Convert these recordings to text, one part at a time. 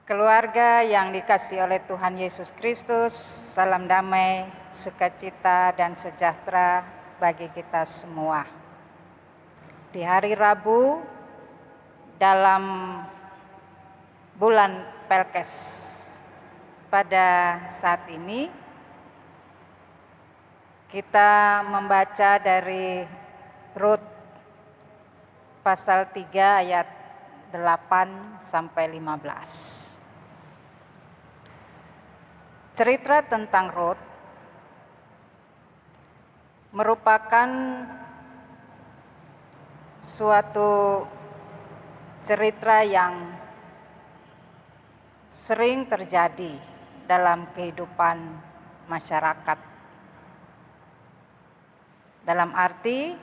Keluarga yang dikasihi oleh Tuhan Yesus Kristus, salam damai, sukacita, dan sejahtera bagi kita semua. Di hari Rabu dalam bulan Pelkes pada saat ini kita membaca dari Rut pasal 3 ayat 8 sampai 15. Cerita tentang Rut merupakan suatu cerita yang sering terjadi dalam kehidupan masyarakat. Dalam arti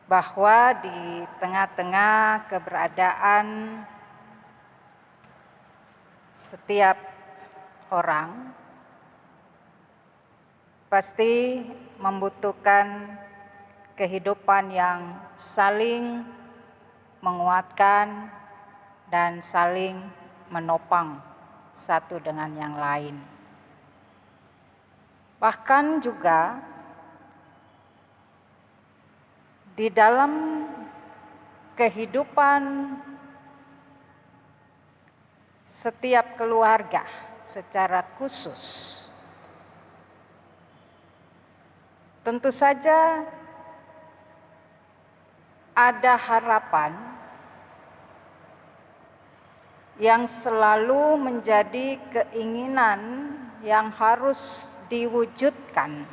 bahwa di tengah-tengah keberadaan setiap orang pasti membutuhkan kehidupan yang saling menguatkan dan saling menopang satu dengan yang lain. Bahkan juga di dalam kehidupan setiap keluarga secara khusus, tentu saja ada harapan yang selalu menjadi keinginan yang harus diwujudkan.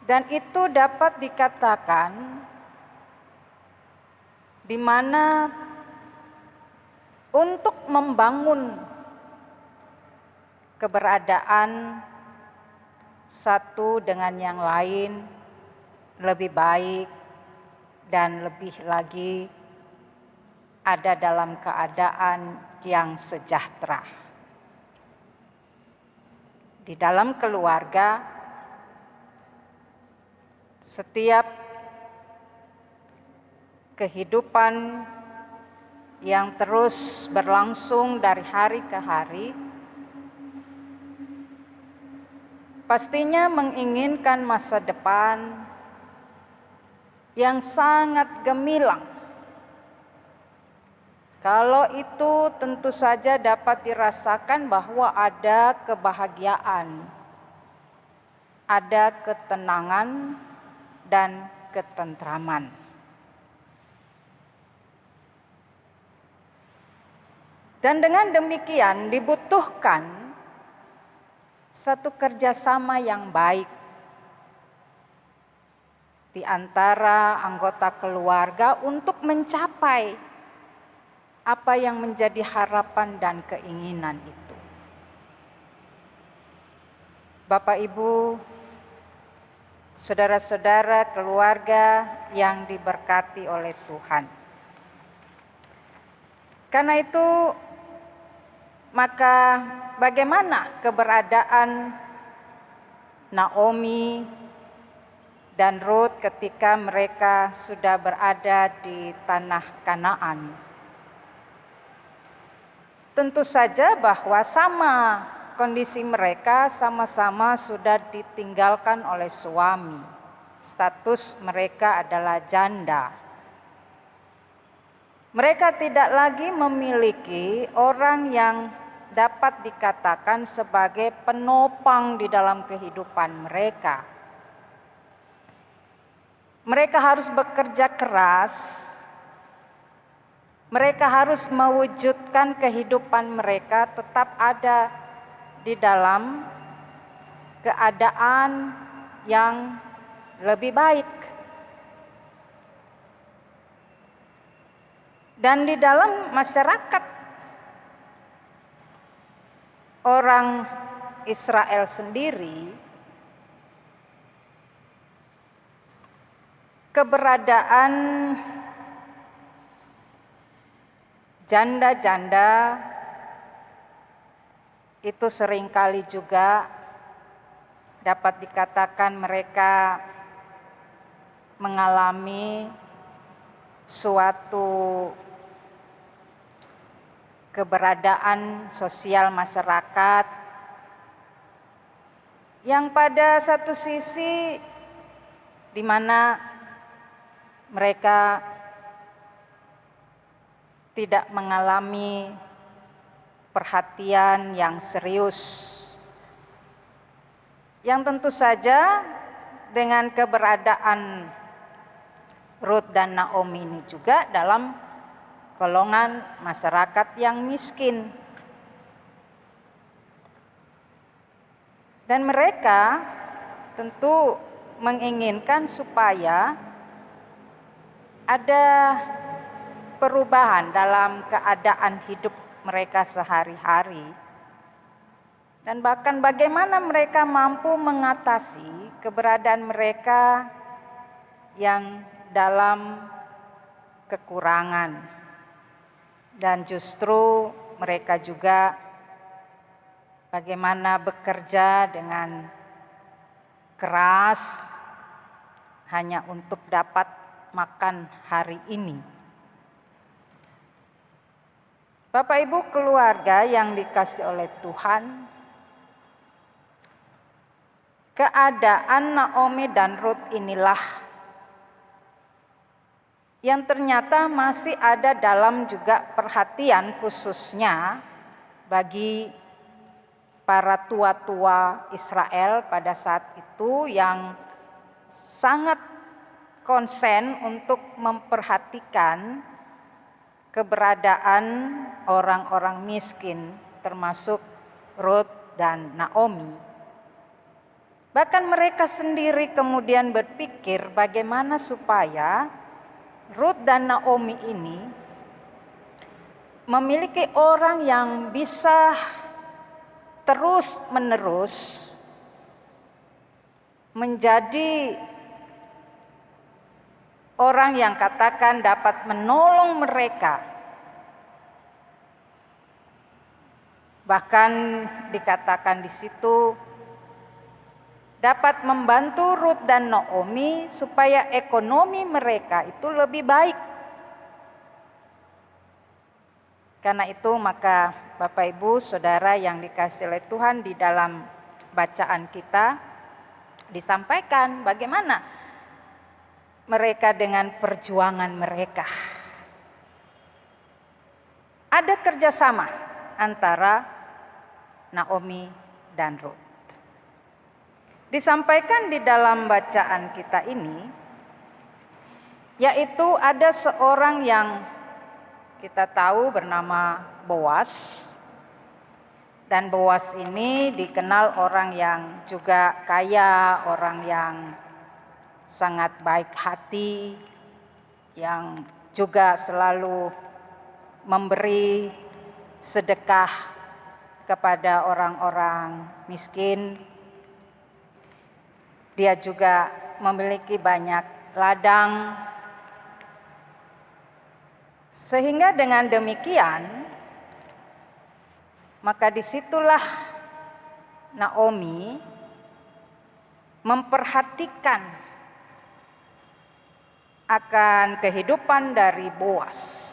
Dan itu dapat dikatakan di mana untuk membangun keberadaan satu dengan yang lain lebih baik dan lebih lagi ada dalam keadaan yang sejahtera. Di dalam keluarga, setiap kehidupan yang terus berlangsung dari hari ke hari pastinya menginginkan masa depan yang sangat gemilang. Kalau itu tentu saja dapat dirasakan bahwa ada kebahagiaan, ada ketenangan dan ketentraman. Dan dengan demikian dibutuhkan satu kerjasama yang baik di antara anggota keluarga untuk mencapai apa yang menjadi harapan dan keinginan itu. Bapak, Ibu, saudara-saudara keluarga yang diberkati oleh Tuhan. Karena itu, maka bagaimana keberadaan Naomi dan Rut ketika mereka sudah berada di tanah Kanaan? Tentu saja bahwa sama kondisi mereka, sama-sama sudah ditinggalkan oleh suami. Status mereka adalah janda. Mereka tidak lagi memiliki orang yang dapat dikatakan sebagai penopang di dalam kehidupan mereka. Mereka harus bekerja keras. Mereka harus mewujudkan kehidupan mereka tetap ada di dalam keadaan yang lebih baik. Dan di dalam masyarakat orang Israel sendiri, keberadaan janda-janda itu seringkali juga dapat dikatakan mereka mengalami suatu keberadaan sosial masyarakat yang pada satu sisi di mana mereka tidak mengalami perhatian yang serius, yang tentu saja dengan keberadaan Ruth dan Naomi ini juga dalam golongan masyarakat yang miskin. Dan mereka tentu menginginkan supaya ada perubahan dalam keadaan hidup mereka sehari-hari. Dan bahkan bagaimana mereka mampu mengatasi keberadaan mereka yang dalam kekurangan. Dan justru mereka juga bagaimana bekerja dengan keras hanya untuk dapat makan hari ini. Bapak Ibu keluarga yang dikasihi oleh Tuhan, keadaan Naomi dan Ruth inilah yang ternyata masih ada dalam juga perhatian khususnya bagi para tua-tua Israel pada saat itu yang sangat konsen untuk memperhatikan keberadaan orang-orang miskin termasuk Ruth dan Naomi. Bahkan mereka sendiri kemudian berpikir bagaimana supaya Ruth dan Naomi ini memiliki orang yang bisa terus-menerus menjadi orang yang katakan dapat menolong mereka. Bahkan dikatakan di situ dapat membantu Ruth dan Naomi supaya ekonomi mereka itu lebih baik. Karena itu maka Bapak Ibu Saudara yang dikasihi oleh Tuhan, di dalam bacaan kita disampaikan bagaimana mereka dengan perjuangan mereka. Ada kerjasama antara Naomi dan Ruth. Disampaikan di dalam bacaan kita ini, yaitu ada seorang yang kita tahu bernama Boas. Dan Boas ini dikenal orang yang juga kaya, orang yang sangat baik hati, yang juga selalu memberi sedekah kepada orang-orang miskin. Dia juga memiliki banyak ladang. Sehingga dengan demikian, maka disitulah Naomi memperhatikan akan kehidupan dari Boas.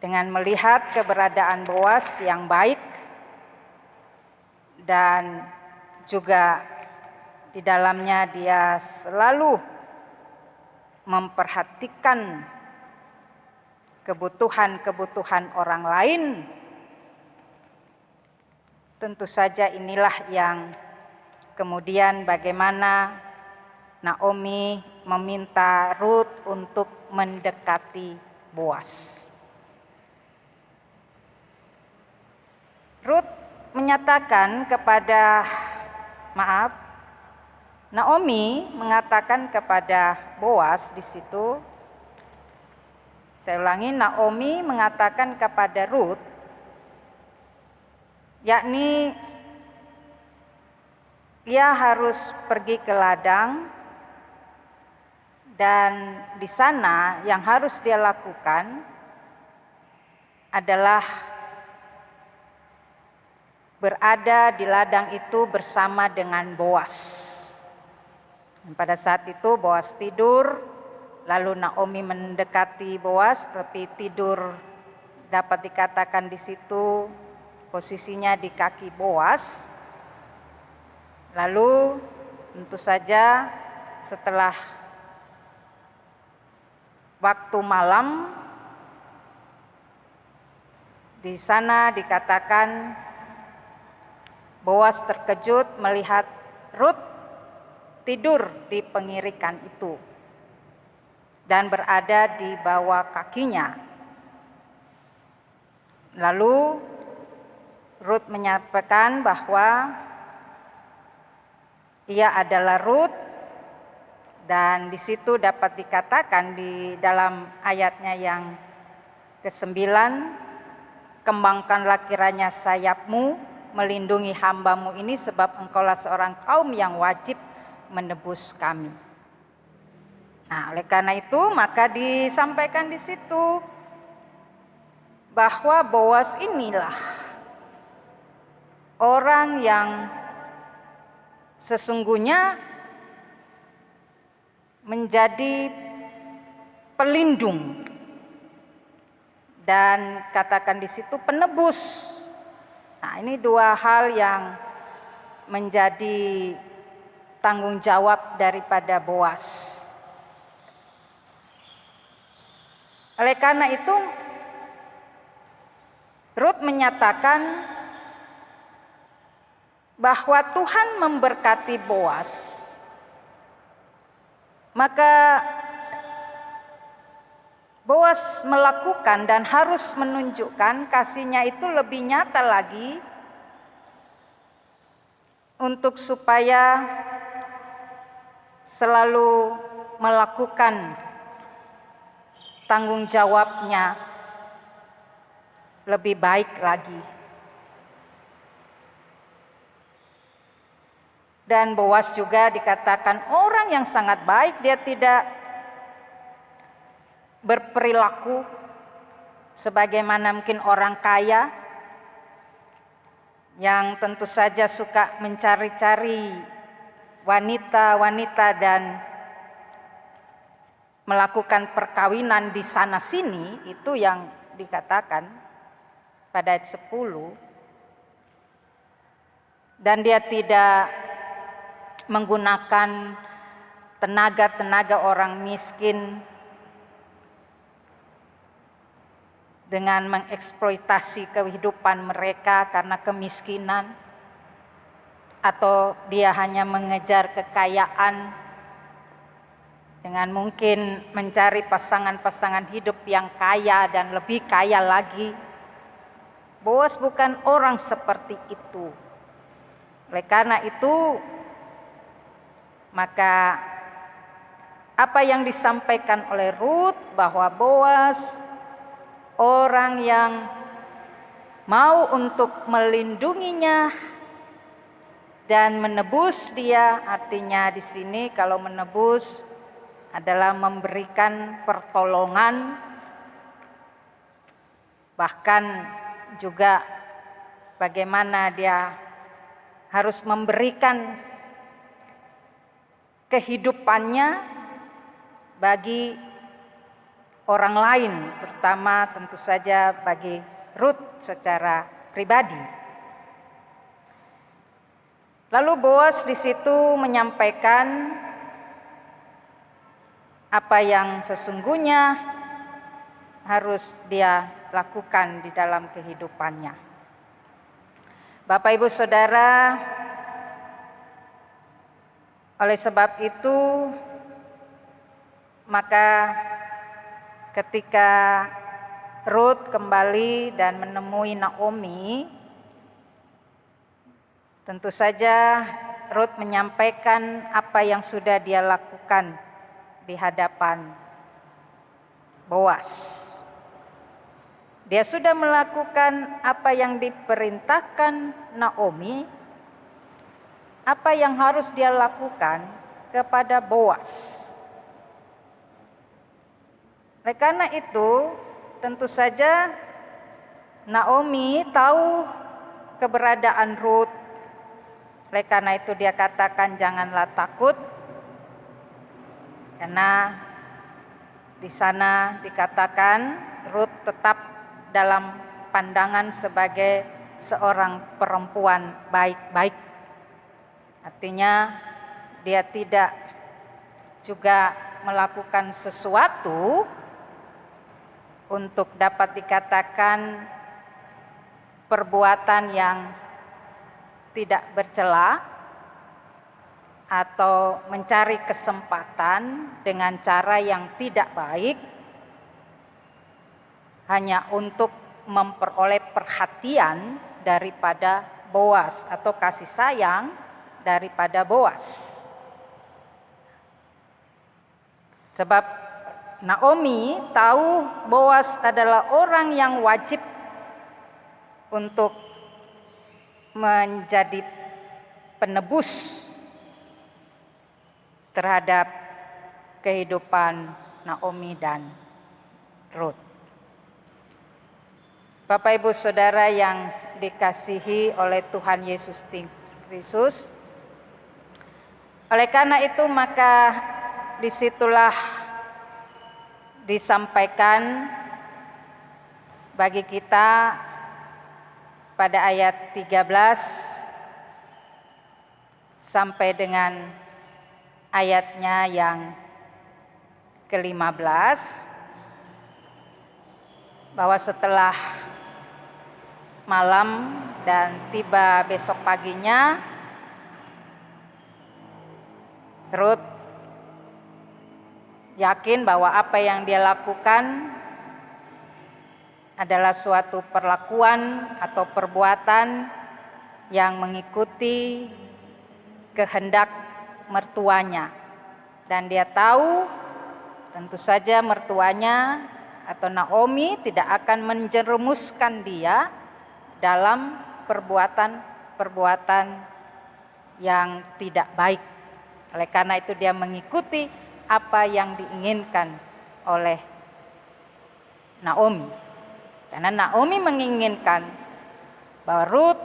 Dengan melihat keberadaan Boas yang baik dan juga di dalamnya dia selalu memperhatikan kebutuhan-kebutuhan orang lain. Tentu saja inilah yang kemudian bagaimana Naomi meminta Ruth untuk mendekati Boas. Ruth menyatakan kepada Naomi mengatakan kepada Boas di situ. Saya ulangi, Naomi mengatakan kepada Ruth, yakni ia harus pergi ke ladang dan di sana yang harus dia lakukan adalah berada di ladang itu bersama dengan Boas. Dan pada saat itu Boas tidur, lalu Naomi mendekati Boas tapi tidur dapat dikatakan di situ posisinya di kaki Boas. Lalu tentu saja setelah waktu malam, di sana dikatakan Boas terkejut melihat Rut tidur di pengirikan itu dan berada di bawah kakinya. Lalu Rut menyampaikan bahwa ia adalah Rut, dan di situ dapat dikatakan di dalam ayatnya yang ke-9, kembangkanlah kiranya sayapmu melindungi hambamu ini, sebab engkaulah seorang kaum yang wajib menebus kami. Nah, oleh karena itu maka disampaikan di situ bahwa Boas inilah orang yang sesungguhnya menjadi pelindung dan katakan di situ penebus. Nah, ini dua hal yang menjadi tanggung jawab daripada Boas. Oleh karena itu Rut menyatakan bahwa Tuhan memberkati Boas, maka Boas melakukan dan harus menunjukkan kasihnya itu lebih nyata lagi untuk supaya selalu melakukan tanggung jawabnya lebih baik lagi. Dan Boas juga dikatakan orang yang sangat baik, dia tidak berperilaku sebagaimana mungkin orang kaya yang tentu saja suka mencari-cari wanita-wanita dan melakukan perkawinan di sana sini. Itu yang dikatakan pada ayat 10. Dan dia tidak menggunakan tenaga-tenaga orang miskin dengan mengeksploitasi kehidupan mereka karena kemiskinan, atau dia hanya mengejar kekayaan dengan mungkin mencari pasangan-pasangan hidup yang kaya dan lebih kaya lagi. Boas bukan orang seperti itu. Oleh karena itu maka apa yang disampaikan oleh Rut bahwa Boas orang yang mau untuk melindunginya dan menebus dia, artinya di sini kalau menebus adalah memberikan pertolongan, bahkan juga bagaimana dia harus memberikan kehidupannya bagi orang lain, terutama tentu saja bagi Rut secara pribadi. Lalu Boas di situ menyampaikan apa yang sesungguhnya harus dia lakukan di dalam kehidupannya. Bapak Ibu Saudara, oleh sebab itu maka ketika Rut kembali dan menemui Naomi, tentu saja Rut menyampaikan apa yang sudah dia lakukan di hadapan Boas. Dia sudah melakukan apa yang diperintahkan Naomi, apa yang harus dia lakukan kepada Boas. Oleh karena itu, tentu saja Naomi tahu keberadaan Rut. Oleh karena itu dia katakan janganlah takut, karena di sana dikatakan Rut tetap dalam pandangan sebagai seorang perempuan baik-baik. Artinya dia tidak juga melakukan sesuatu untuk dapat dikatakan perbuatan yang tidak bercela atau mencari kesempatan dengan cara yang tidak baik hanya untuk memperoleh perhatian daripada Boas atau kasih sayang daripada Boas. Sebab Naomi tahu Boas adalah orang yang wajib untuk menjadi penebus terhadap kehidupan Naomi dan Ruth. Bapak Ibu Saudara yang dikasihi oleh Tuhan Yesus Kristus, oleh karena itu maka disitulah disampaikan bagi kita pada ayat 13 sampai dengan ayatnya yang ke-15 bahwa setelah malam dan tiba besok paginya, Ruth yakin bahwa apa yang dia lakukan adalah suatu perlakuan atau perbuatan yang mengikuti kehendak mertuanya. Dan dia tahu tentu saja mertuanya atau Naomi tidak akan menjerumuskan dia dalam perbuatan-perbuatan yang tidak baik. Oleh karena itu dia mengikuti apa yang diinginkan oleh Naomi. Karena Naomi menginginkan bahwa Ruth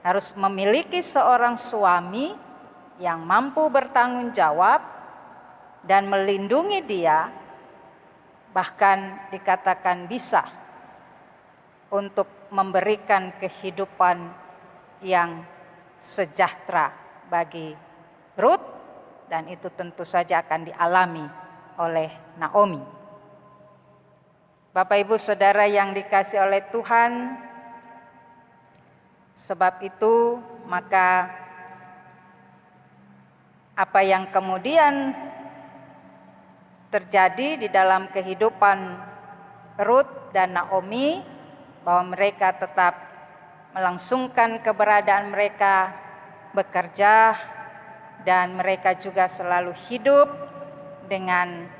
harus memiliki seorang suami yang mampu bertanggung jawab dan melindungi dia, bahkan dikatakan bisa untuk memberikan kehidupan yang sejahtera bagi Ruth, dan itu tentu saja akan dialami oleh Naomi. Bapak Ibu Saudara yang dikasihi oleh Tuhan, sebab itu maka apa yang kemudian terjadi di dalam kehidupan Ruth dan Naomi, bahwa mereka tetap melangsungkan keberadaan mereka bekerja, dan mereka juga selalu hidup dengan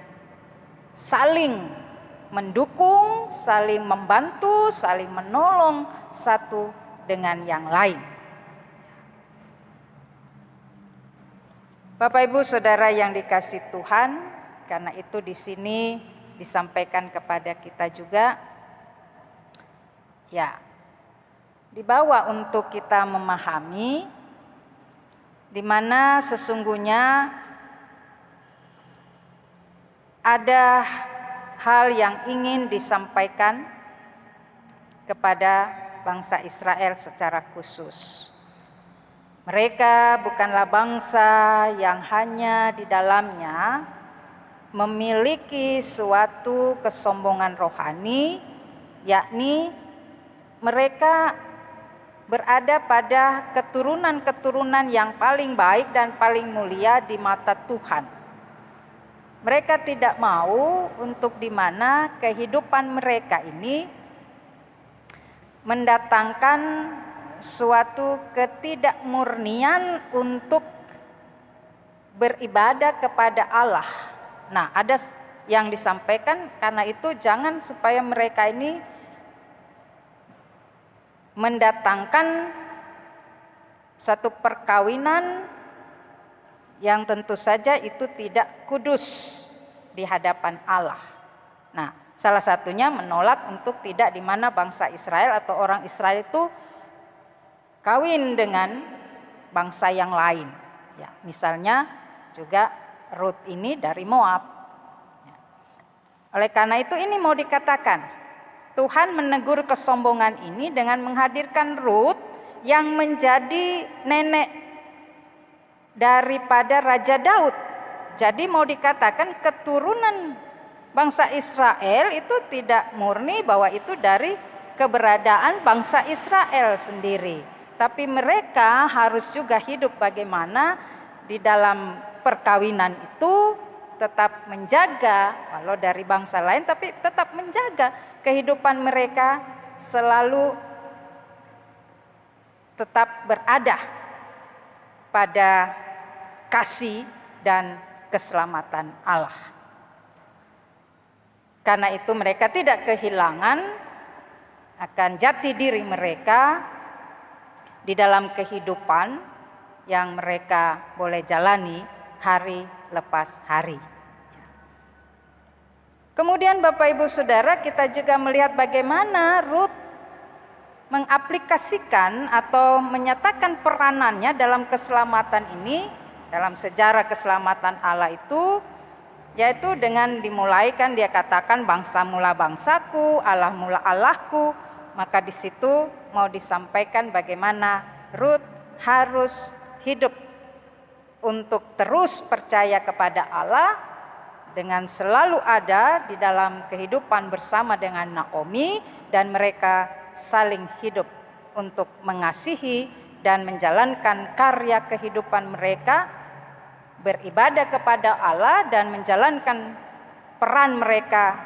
saling mendukung, saling membantu, saling menolong satu dengan yang lain. Bapak Ibu Saudara yang dikasihi Tuhan, karena itu di sini disampaikan kepada kita juga, ya, dibawa untuk kita memahami di mana sesungguhnya ada hal yang ingin disampaikan kepada bangsa Israel secara khusus. Mereka bukanlah bangsa yang hanya di dalamnya memiliki suatu kesombongan rohani, yakni mereka berada pada keturunan-keturunan yang paling baik dan paling mulia di mata Tuhan. Mereka tidak mau untuk di mana kehidupan mereka ini mendatangkan suatu ketidakmurnian untuk beribadah kepada Allah. Nah, ada yang disampaikan karena itu jangan supaya mereka ini mendatangkan satu perkawinan yang tentu saja itu tidak kudus di hadapan Allah. Nah, salah satunya menolak untuk tidak di mana bangsa Israel atau orang Israel itu kawin dengan bangsa yang lain. Ya, misalnya juga Ruth ini dari Moab. Ya. Oleh karena itu ini mau dikatakan Tuhan menegur kesombongan ini dengan menghadirkan Rut yang menjadi nenek daripada Raja Daud. Jadi mau dikatakan keturunan bangsa Israel itu tidak murni bahwa itu dari keberadaan bangsa Israel sendiri. Tapi mereka harus juga hidup bagaimana di dalam perkawinan itu tetap menjaga, walau dari bangsa lain tapi tetap menjaga kehidupan mereka selalu tetap berada pada kasih dan keselamatan Allah. Karena itu mereka tidak kehilangan akan jati diri mereka di dalam kehidupan yang mereka boleh jalani hari lepas hari. Kemudian Bapak Ibu Saudara, kita juga melihat bagaimana Rut mengaplikasikan atau menyatakan peranannya dalam keselamatan ini, dalam sejarah keselamatan Allah itu, yaitu dengan dimulaikan dia katakan bangsa mula bangsaku, Allah mula Allahku. Maka di situ mau disampaikan bagaimana Rut harus hidup untuk terus percaya kepada Allah dengan selalu ada di dalam kehidupan bersama dengan Naomi, dan mereka saling hidup untuk mengasihi dan menjalankan karya kehidupan mereka, beribadah kepada Allah dan menjalankan peran mereka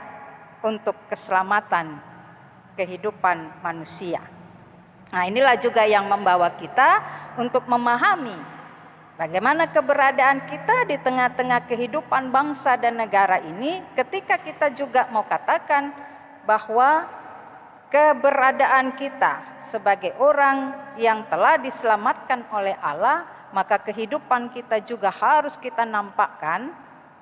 untuk keselamatan kehidupan manusia. Nah, inilah juga yang membawa kita untuk memahami bagaimana keberadaan kita di tengah-tengah kehidupan bangsa dan negara ini, ketika kita juga mau katakan bahwa keberadaan kita sebagai orang yang telah diselamatkan oleh Allah, maka kehidupan kita juga harus kita nampakkan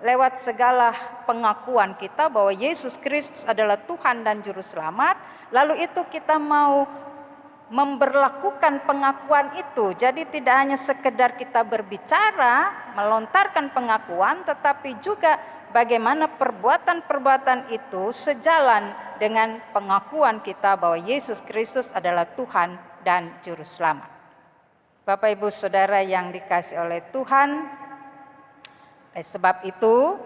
lewat segala pengakuan kita bahwa Yesus Kristus adalah Tuhan dan Juru Selamat. Lalu itu kita mau memberlakukan pengakuan itu. Jadi tidak hanya sekedar kita berbicara, melontarkan pengakuan, tetapi juga bagaimana perbuatan-perbuatan itu sejalan dengan pengakuan kita bahwa Yesus Kristus adalah Tuhan dan Juru Selamat. Bapak Ibu Saudara yang dikasihi oleh Tuhan, sebab itu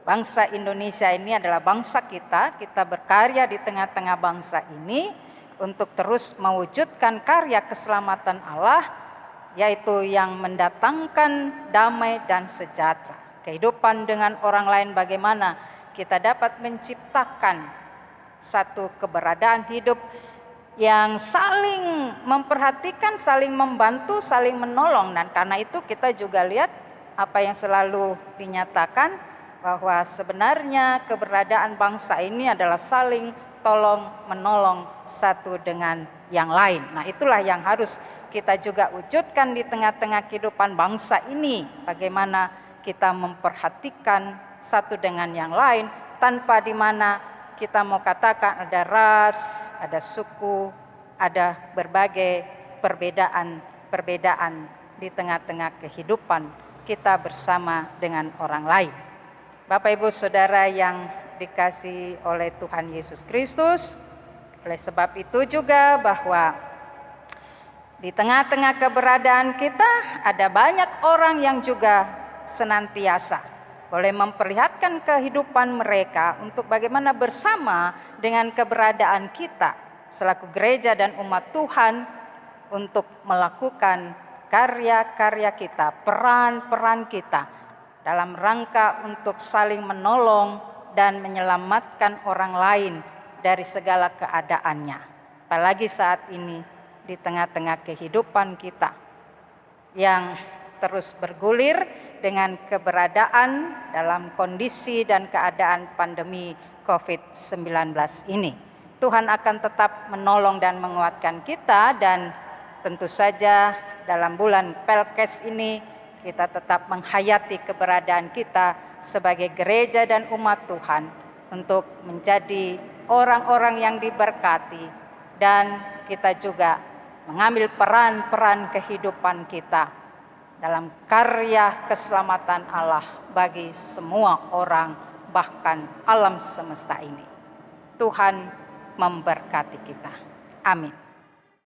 bangsa Indonesia ini adalah bangsa kita berkarya di tengah-tengah bangsa ini untuk terus mewujudkan karya keselamatan Allah, yaitu yang mendatangkan damai dan sejahtera. Kehidupan dengan orang lain, bagaimana kita dapat menciptakan satu keberadaan hidup yang saling memperhatikan, saling membantu, saling menolong. Dan karena itu kita juga lihat apa yang selalu dinyatakan bahwa sebenarnya keberadaan bangsa ini adalah saling tolong menolong satu dengan yang lain. Nah, itulah yang harus kita juga wujudkan di tengah-tengah kehidupan bangsa ini. Bagaimana kita memperhatikan satu dengan yang lain, tanpa di mana kita mau katakan ada ras, ada suku, ada berbagai perbedaan di tengah-tengah kehidupan kita bersama dengan orang lain. Bapak Ibu Saudara yang dikasihi oleh Tuhan Yesus Kristus, oleh sebab itu juga bahwa di tengah-tengah keberadaan kita ada banyak orang yang juga senantiasa boleh memperlihatkan kehidupan mereka untuk bagaimana bersama dengan keberadaan kita selaku gereja dan umat Tuhan untuk melakukan karya-karya kita, peran-peran kita dalam rangka untuk saling menolong dan menyelamatkan orang lain dari segala keadaannya. Apalagi saat ini di tengah-tengah kehidupan kita yang terus bergulir dengan keberadaan dalam kondisi dan keadaan pandemi COVID-19 ini. Tuhan akan tetap menolong dan menguatkan kita, dan tentu saja dalam bulan Pelkes ini kita tetap menghayati keberadaan kita sebagai gereja dan umat Tuhan untuk menjadi orang-orang yang diberkati, dan kita juga mengambil peran-peran kehidupan kita dalam karya keselamatan Allah bagi semua orang, bahkan alam semesta ini. Tuhan memberkati kita. Amin.